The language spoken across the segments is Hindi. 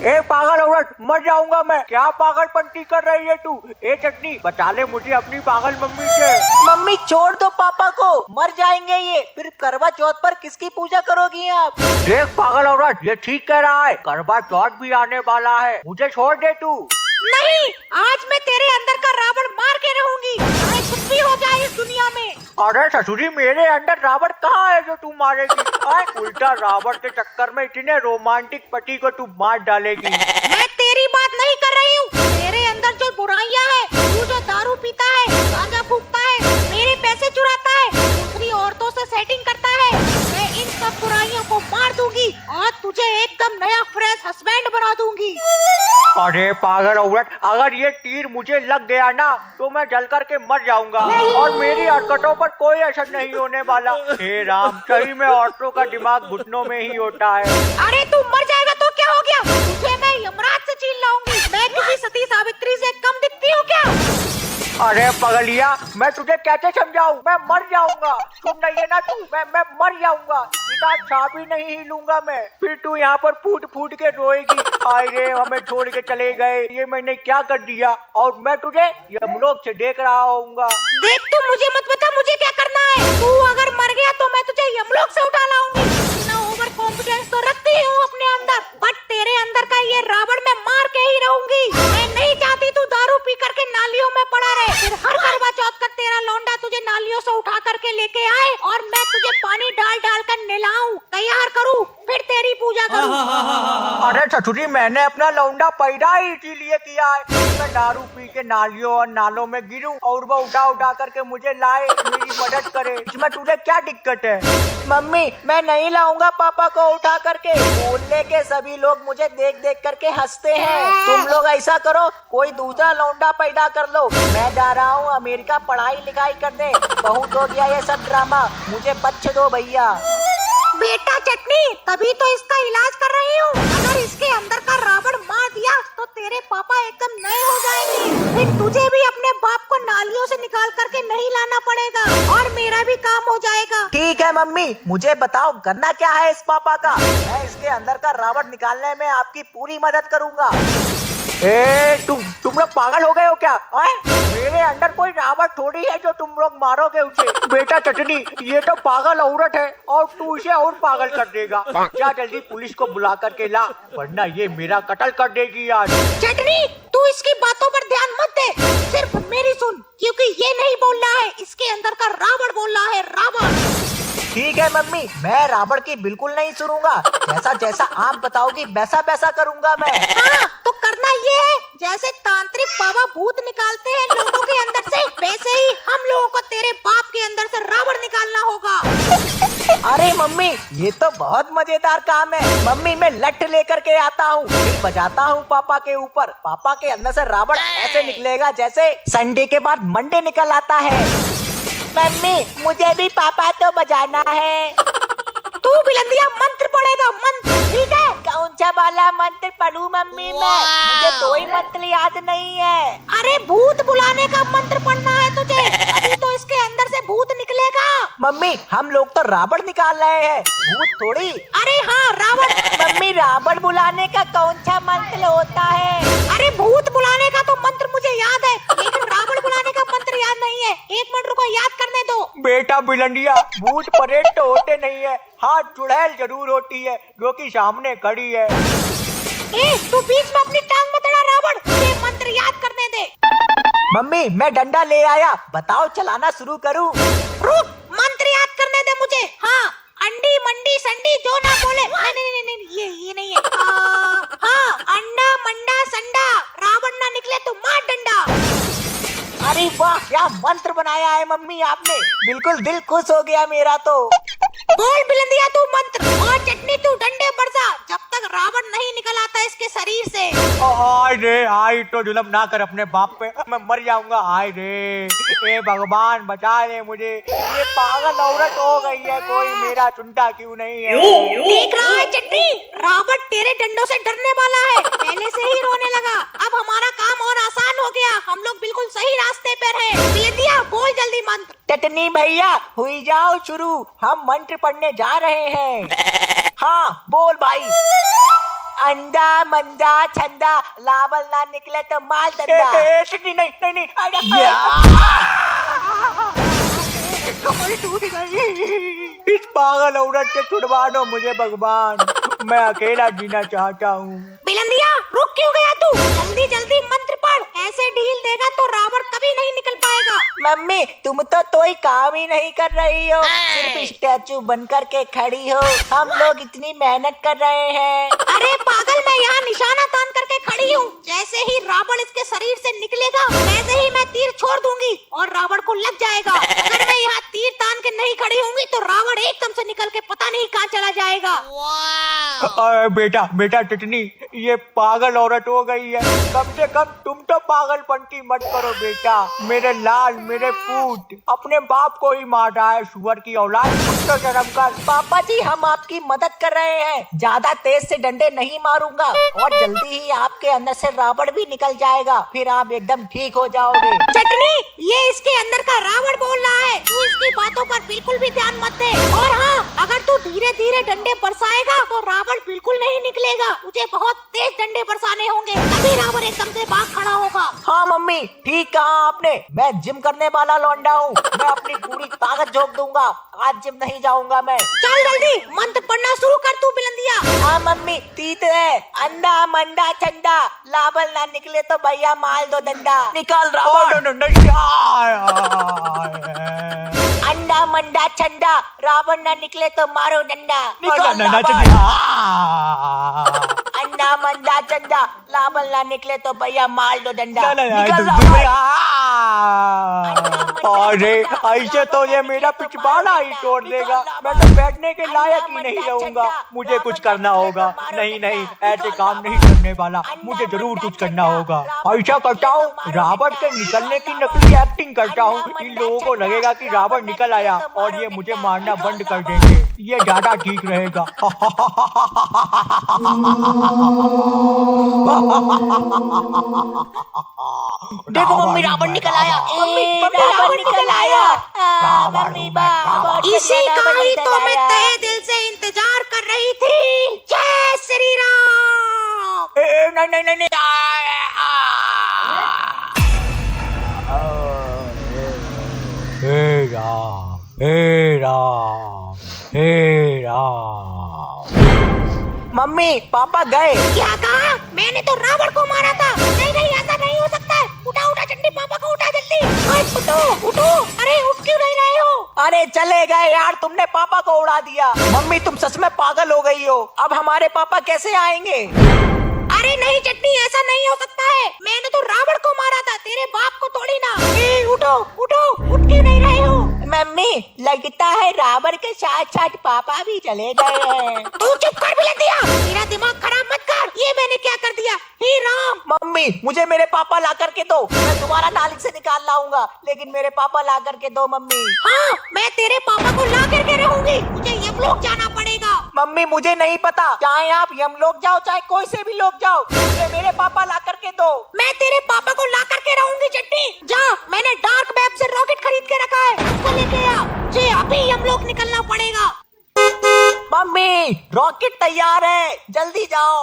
ए पागल औरत, मर जाऊंगा मैं। क्या पागलपंती कर रही है तू? ए चटनी, बचा ले मुझे अपनी पागल मम्मी से। मम्मी छोड़ दो पापा को, मर जाएंगे ये। फिर करवा चौथ पर किसकी पूजा करोगी आप? देख पागल औरत, ये ठीक कह रहा है, करवा चौथ भी आने वाला है, मुझे छोड़ दे तू। नहीं, आज मैं तेरे अंदर का रावण मार के रहूंगी, चाहे कुछ भी हो जाए इस दुनिया में। अरे ससुरी, मेरे अंदर रावण कहाँ है जो तू मारेगी? उल्टा रावण के चक्कर में इतने रोमांटिक पति को तू मार डालेगी। मैं तेरी बात नहीं कर रही हूँ। तेरे अंदर जो बुराइयां है, तू जो दारू पीता है, गांजा फूकता है, मेरे पैसे चुराता है, दूसरी औरतों से सेटिंग करता है, मैं इन सब बुराइयों को मार दूंगी और तुझे एकदम नया फ्रेश हस्बैंड बना दूंगी। अरे पागल औरत, अगर ये तीर मुझे लग गया ना तो मैं जल करके मर जाऊंगा और मेरी हरकतों पर कोई असर नहीं होने वाला। हे राम, सही में औरतों का दिमाग घुटनों में ही होता है। अरे तू मर जाएगा तो क्या हो गया? तुझे मैं यमराज से छीन लाऊंगी। मैं किसी सती सावित्री से कम दिखती हूँ क्या? अरे पगलिया, मैं तुझे कैसे समझाऊं? मैं मर जाऊंगा। सुन रही है ना तू, मैं मर जाऊंगा। इतना सा भी नहीं हिलूंगा मैं। फिर तू यहाँ पर फूट फूट के रोएगी, हाय रे हमें छोड़ के चले गए, ये मैंने क्या कर दिया। और मैं तुझे यमलोक से देख रहा होऊंगा। देख, तू मुझे मत बता मुझे क्या करना है। तू अगर मर गया तो मैं तुझे यमलोक से उठा लाऊंगी। इतना ओवर कॉन्फिडेंस तो रखती हूँ अपने अंदर, बट तेरे अंदर का ये रावण मैं मार के ही रहूंगी। मैं नहीं चाहती तू दारू पी करके नालियों में पड़ा रहे। फिर हर करवा चौथ का तेरा लौंडा तुझे नालियों से उठा करके लेके आए और मैं तुझे पानी डाल डाल कर नहलाऊं, तैयार करूं, फिर तेरी पूजा करूं। अरे ससुरी, मैंने अपना लौंडा पैदा ही इसीलिए किया है, मैं दारू पी के नालियों और नालों में गिरूं और वो उठा उठा करके मुझे लाए, मेरी मदद करे। इसमें तुझे क्या दिक्कत है? मम्मी मैं नहीं लाऊंगा पापा को उठा करके। मोहल्ले के सभी लोग मुझे देख देख करके हंसते हैं। तुम लोग ऐसा करो, कोई दूसरा लौंडा पैदा कर लो। मैं जा रहा हूँ अमेरिका पढ़ाई लिखाई करने। बहुत हो गया ये सब ड्रामा, मुझे बख्श दो भैया। बेटा चटनी, तभी तो इसका इलाज कर रही हूँ। अगर इसके अंदर का रावण मार दिया तो तेरे पापा एकदम नए हो जाएंगे। फिर तुझे भी अपने बाप को नालियों से निकाल करके नहीं लाना पड़ेगा और मेरा भी काम हो जाएगा। ठीक है मम्मी, मुझे बताओ करना क्या है इस पापा का। मैं इसके अंदर का रावण निकालने में आपकी पूरी मदद करूंगा। तुम लोग पागल हो गए हो क्या? मेरे अंदर कोई रावण थोड़ी है जो तुम लोग मारोगे उसे। बेटा चटनी, ये तो पागल औरत है और तू इसे और पागल कर देगा। जा जल्दी पुलिस को बुला करके ला, वरना ये मेरा कत्ल कर देगी आज। चटनी, तू इसकी बातों पर ध्यान मत दे, सिर्फ मेरी सुन, क्योंकि ये नहीं बोल रहा है, इसके अंदर का रावण बोल रहा है, रावण। ठीक है मम्मी, मैं रावण की बिल्कुल नहीं सुनूंगा। जैसा जैसा आप बताओगी वैसा वैसा करूंगा मैं। हाँ, तो करना ये है, जैसे तांत्रिक बाबा भूत निकालते हैं लोगों के अंदर से, वैसे ही हम लोगों को तेरे बाप के अंदर से रावण निकालना होगा। अरे मम्मी, ये तो बहुत मजेदार काम है। मम्मी मैं लठ लेकर के आता हूँ, फिर बजाता हूँ पापा के ऊपर। पापा के अंदर से रावण ऐसे निकलेगा जैसे संडे के बाद मंडे निकल आता है। मम्मी मुझे भी पापा तो बजाना है। तू बिलंदिया मंत्र पढ़ेगा, मंत्र, ठीक है? कौन सा वाला मंत्र पढ़ूं मम्मी मैं? मुझे कोई मंत्र याद नहीं है। अरे भूत बुलाने का मंत्र पढ़ना है तुझे, अभी तो इसके अंदर से भूत निकलेगा। मम्मी हम लोग तो रावण निकाल रहे हैं, भूत थोड़ी। अरे हाँ, रावण। मम्मी रावण बुलाने का कौन सा मंत्र होता है? अरे भूत बुलाने का तो मंत्र मुझे याद है, लेकिन रावण बुलाने का मंत्र याद नहीं है। एक मिनट रुको, याद करने दो। बेटा बिलंडिया, भूत परेड तो होते नहीं है, हाथ चुड़ैल जरूर होती है जो कि सामने खड़ी है। तू बीच में अपनी टांग मत अड़ा रावण, मुझे मंत्र याद करने दे। मम्मी मैं डंडा ले आया, बताओ चलाना शुरू करूं? रुक, मंत्र याद करने दे मुझे। हाँ, अंडी मंडी संडी जो ना बोले। नहीं, ये नहीं है। हाँ, अंडा मंडा संडा, रावण ना निकले तो मार डंडा। अरे वाह, क्या मंत्र बनाया है मम्मी आपने, बिल्कुल दिल खुश हो गया मेरा तो। बोल बिलंदिया तू मंत्र, और चटनी तू डंडे बरसा, जब तक रावण नहीं निकल आता इसके शरीर से। हाय रे, हाय तो जुल्म ना कर अपने बाप पे, मैं मर जाऊंगा। हाय रे, ए भगवान बचा ले मुझे, ये पागल औरत हो गई है, कोई मेरा सुनता क्यों नहीं है? देख रहा है चटनी, रावण तेरे डंडों से डरने वाला है, पहले से ही रोने लगा। अब हमारा काम और आसान हो गया, हम लोग बिल्कुल सही रास्ते पर हैं। बिलंदिया बोल जल्दी मंत्र। चटनी भैया हुई जाओ शुरू, हम मंत्र पढ़ने जा रहे हैं। हाँ बोल भाई। अंडा मंदा छंदा, लाबल ना निकले तो माल धंधा। नहीं नहीं नहीं नहीं, कमर टूट गई। इस पागल औरत से छुड़वा दो मुझे भगवान, मैं अकेला जीना चाहता हूँ। बिलंदिया रुक क्यों गया तू? जल्दी जल्दी मंत्र पढ़, ऐसे ढील देगा तो रावण कभी नहीं निकल पाएगा। मम्मी तुम तो कोई काम ही नहीं कर रही हो, सिर्फ स्टैचू बन कर के खड़ी हो। हम लोग इतनी मेहनत कर रहे हैं। अरे पागल, मैं यहाँ निशाना तान करके खड़ी हूँ। जैसे ही रावण इसके शरीर से निकलेगा वैसे ही मैं तीर छोड़ दूंगी और रावण को लग जाएगा। अगर मैं यहाँ तीर तान के नहीं खड़ी होंगी तो रावण एकदम से निकल के पता नहीं कहाँ चला जाएगा। बेटा बेटा टिटनी, ये पागल औरत हो गई है। कम से कम तुम तो पागलपंती मत करो बेटा। मेरे लाल मेरे पूत अपने बाप को ही मार रहा है, सुअर की औलाद। तो शर्म कर। पापा जी हम आपकी मदद कर रहे हैं, ज्यादा तेज से डंडे नहीं मारूंगा और जल्दी ही आपके अंदर से रावण भी निकल जाएगा, फिर आप एकदम ठीक हो जाओगे। चटनी, ये इसके अंदर का रावण बोल रहा है, तू इसकी बातों पर बिल्कुल भी ध्यान मत दे। और हाँ, अगर तू धीरे धीरे डंडे बरसाएगा तो रावण बिल्कुल नहीं निकलेगा, मुझे बहुत तेज डंडे बरसाने होंगे, तभी रावण एकदम से भाग खड़ा होगा। हाँ मम्मी ठीक कहा आपने, मैं जिम करने वाला लौंडा हूँ, मैं अपनी पूरी ताकत झोंक दूंगा, आज जिम नहीं जाऊंगा मैं। चल जल्दी मंत्र पढ़ना शुरू कर तू बिलंदिया। हाँ मम्मी तीत है, अंडा मंडा चंदा, लाबल ना निकले तो भैया माल दो डंडा। निकाल रावण। अंडा मंडा चंदा, रावण ना निकले तो मारो डंडा। निकाल रावण। अंडा मंडा चंदा, लाबल ना निकले तो भैया माल दो डंडा। निकाल रावण। अरे ऐसे तो ये मेरा पिछवाड़ा ही तोड़ देगा, मैं तो बैठने के लायक ही नहीं रहूंगा। मुझे कुछ करना होगा। नहीं नहीं, ऐसे काम नहीं करने वाला, मुझे जरूर कुछ करना होगा। ऐसा करता हूँ, रावण के निकलने की नकली एक्टिंग करता हूँ। इन लोगों को लगेगा कि रावण निकल आया और ये मुझे मारना बंद कर देंगे, ये ज्यादा ठीक रहेगा। देखो मम्मी रावण निकल आया। मम्मी रावण निकल आया। मम्मी इसी का ही तो मैं तहे दिल से इंतजार कर रही थी। जय श्री राम। नहीं नहीं नहीं नहीं, हे राम हे राम हे राम। मम्मी पापा गए। क्या कहा? मैंने तो रावण को मारा था। नहीं नहीं, ऐसा नहीं हो सकता है। उठा उठा चंडी, पापा को उठा जल्दी। उठो उठो। अरे उठ क्यों नहीं रहे हो? अरे चले गए यार, तुमने पापा को उड़ा दिया। मम्मी तुम सच में पागल हो गई हो, अब हमारे पापा कैसे आएंगे? अरे नहीं चटनी, ऐसा नहीं हो सकता है। मैंने तो रावण को मारा था, तेरे बाप को थोड़ी ना। उठो उठो, उठ क्यों नहीं रहे हो? मम्मी लगता है रावण के साथ साथ पापा भी चले गए हैं। तू चुप कर बिलंदिया, मेरा दिमाग खराब मत कर। ये मैंने क्या कर दिया? हे राम। मम्मी मुझे मेरे पापा ला करके दो, मैं तुम्हारा नाली से निकाल लाऊंगा, लेकिन मेरे पापा ला करके दो मम्मी। हाँ, मैं तेरे पापा को ला करके रहूंगी, मुझे यमलोक जाना पड़ेगा। मम्मी मुझे नहीं पता, चाहे आप यमलोक जाओ चाहे कोई से भी लोग जाओ, मुझे मेरे पापा ला करके दो। मैं तेरे पापा को ला करके रहूंगी चट्टी। जा, मैंने डार्क वेब से रॉकेट खरीद के रखा है, उसको लेके आ। मुझे अभी यमलोक निकलना पड़ेगा। मम्मी रॉकेट तैयार है, जल्दी जाओ।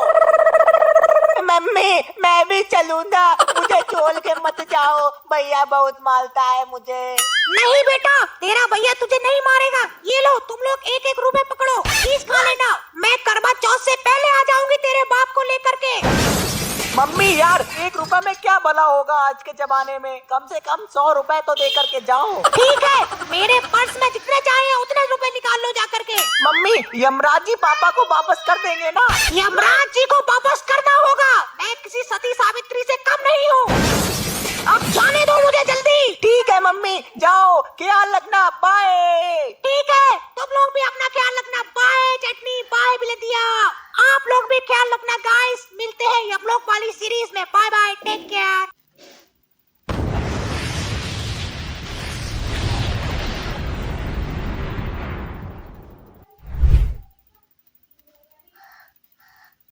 मम्मी मैं भी चलूंगा, मुझे छोड़ के मत जाओ, भैया बहुत मारता है मुझे। नहीं बेटा, तेरा भैया तुझे नहीं मारेगा। ये लो, तुम लोग एक एक रुपए पकड़ो, प्लीज खा लेना। मैं करवा चौथ से पहले आ जाऊंगी तेरे बाप को लेकर के। मम्मी यार 1 रुपए में क्या भला होगा आज के जमाने में, कम से कम 100 रुपए तो दे करके जाओ। ठीक है, मेरे पर्स में जितने चाहे उतने रुपए निकाल लो जा करके। मम्मी यमराज जी पापा को वापस कर देंगे ना? यमराज जी को वापस करना होगा, मैं किसी सती सावित्री से कम नहीं हूँ। अब जाने दो मुझे जल्दी। ठीक है मम्मी, जाओ, ख्याल रखना, बाय।